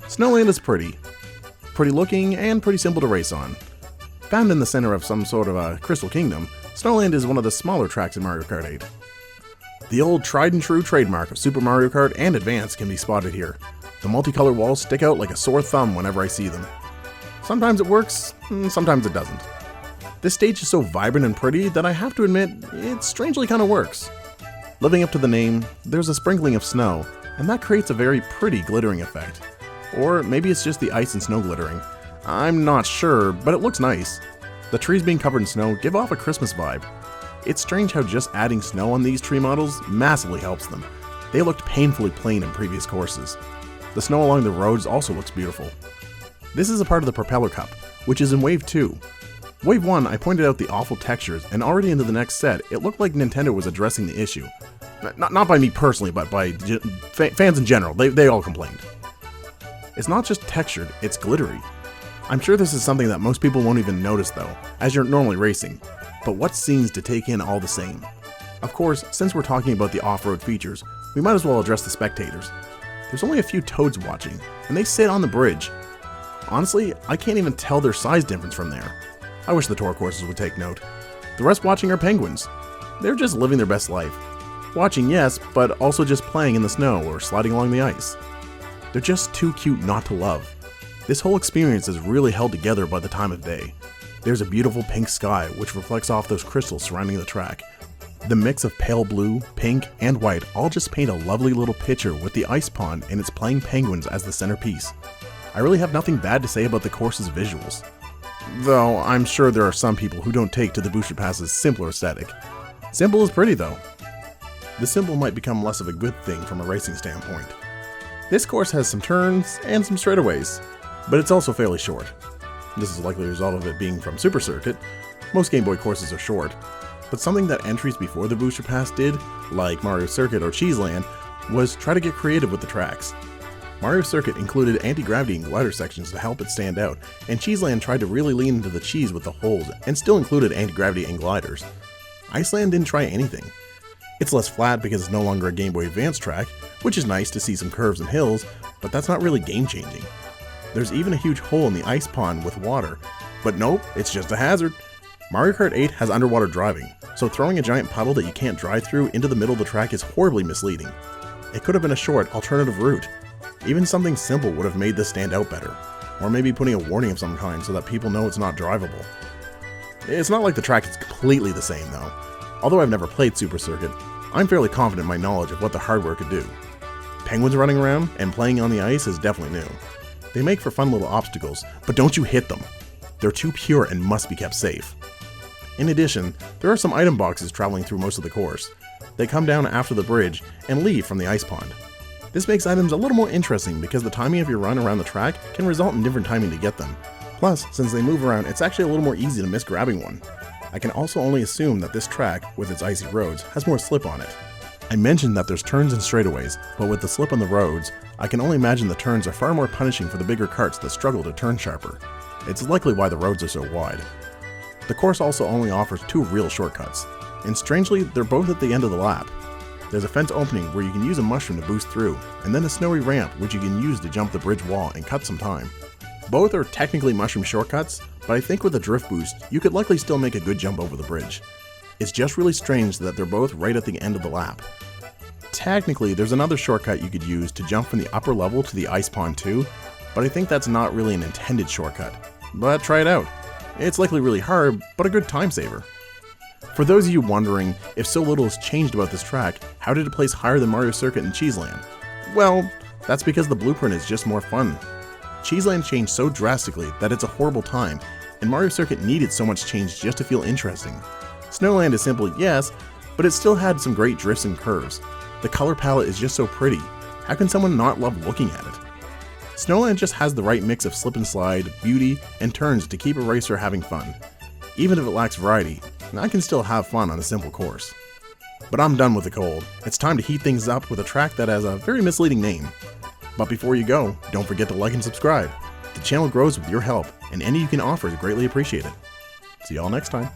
Snowland is pretty looking and pretty simple to race on. Found in the center of some sort of a crystal kingdom, Snowland is one of the smaller tracks in Mario Kart 8. The old tried and true trademark of Super Mario Kart and Advance can be spotted here. The multicolor walls stick out like a sore thumb whenever I see them. Sometimes it works, sometimes it doesn't. This stage is so vibrant and pretty that I have to admit, it strangely kinda works. Living up to the name, there's a sprinkling of snow, and that creates a very pretty glittering effect. Or maybe it's just the ice and snow glittering. I'm not sure, but it looks nice. The trees being covered in snow give off a Christmas vibe. It's strange how just adding snow on these tree models massively helps them. They looked painfully plain in previous courses. The snow along the roads also looks beautiful. This is a part of the Propeller Cup, which is in Wave 2. Wave 1, I pointed out the awful textures, and already into the next set, it looked like Nintendo was addressing the issue. Not by me personally, but by fans in general. They all complained. It's not just textured, it's glittery. I'm sure this is something that most people won't even notice though, as you're normally racing. But what scenes to take in all the same? Of course, since we're talking about the off-road features, we might as well address the spectators. There's only a few toads watching, and they sit on the bridge. Honestly, I can't even tell their size difference from there. I wish the tour courses would take note. The rest watching are penguins. They're just living their best life. Watching, yes, but also just playing in the snow or sliding along the ice. They're just too cute not to love. This whole experience is really held together by the time of day. There's a beautiful pink sky which reflects off those crystals surrounding the track. The mix of pale blue, pink, and white all just paint a lovely little picture with the ice pond and its playing penguins as the centerpiece. I really have nothing bad to say about the course's visuals. Though I'm sure there are some people who don't take to the Booster Pass's simpler aesthetic. Simple is pretty though. The simple might become less of a good thing from a racing standpoint. This course has some turns and some straightaways, but it's also fairly short. This is likely a result of it being from Super Circuit. Most Game Boy courses are short, but something that entries before the Booster Pass did, like Mario Circuit or Cheeseland, was try to get creative with the tracks. Mario Circuit included anti-gravity and glider sections to help it stand out, and Cheeseland tried to really lean into the cheese with the holes and still included anti-gravity and gliders. Iceland didn't try anything. It's less flat because it's no longer a Game Boy Advance track, which is nice to see some curves and hills, but that's not really game-changing. There's even a huge hole in the ice pond with water, but nope, it's just a hazard. Mario Kart 8 has underwater driving, so throwing a giant puddle that you can't drive through into the middle of the track is horribly misleading. It could have been a short, alternative route. Even something simple would have made this stand out better, or maybe putting a warning of some kind so that people know it's not drivable. It's not like the track is completely the same though. Although I've never played Super Circuit, I'm fairly confident in my knowledge of what the hardware could do. Penguins running around and playing on the ice is definitely new. They make for fun little obstacles, but don't you hit them. They're too pure and must be kept safe. In addition, there are some item boxes traveling through most of the course. They come down after the bridge and leave from the ice pond. This makes items a little more interesting because the timing of your run around the track can result in different timing to get them. Plus, since they move around, it's actually a little more easy to miss grabbing one. I can also only assume that this track, with its icy roads, has more slip on it. I mentioned that there's turns and straightaways, but with the slip on the roads, I can only imagine the turns are far more punishing for the bigger karts that struggle to turn sharper. It's likely why the roads are so wide. The course also only offers 2 real shortcuts, and strangely, they're both at the end of the lap. There's a fence opening where you can use a mushroom to boost through, and then a snowy ramp which you can use to jump the bridge wall and cut some time. Both are technically mushroom shortcuts, but I think with a drift boost, you could likely still make a good jump over the bridge. It's just really strange that they're both right at the end of the lap. Technically, there's another shortcut you could use to jump from the upper level to the ice pond too, but I think that's not really an intended shortcut. But try it out. It's likely really hard, but a good time saver. For those of you wondering if so little has changed about this track, how did it place higher than Mario Circuit and Cheeseland? Well, that's because the blueprint is just more fun. Cheeseland changed so drastically that it's a horrible time, and Mario Circuit needed so much change just to feel interesting. Snowland is simple, yes, but it still had some great drifts and curves. The color palette is just so pretty. How can someone not love looking at it? Snowland just has the right mix of slip and slide, beauty, and turns to keep a racer having fun. Even if it lacks variety, I can still have fun on a simple course. But I'm done with the cold. It's time to heat things up with a track that has a very misleading name. But before you go, don't forget to like and subscribe. The channel grows with your help, and any you can offer is greatly appreciated. See y'all next time.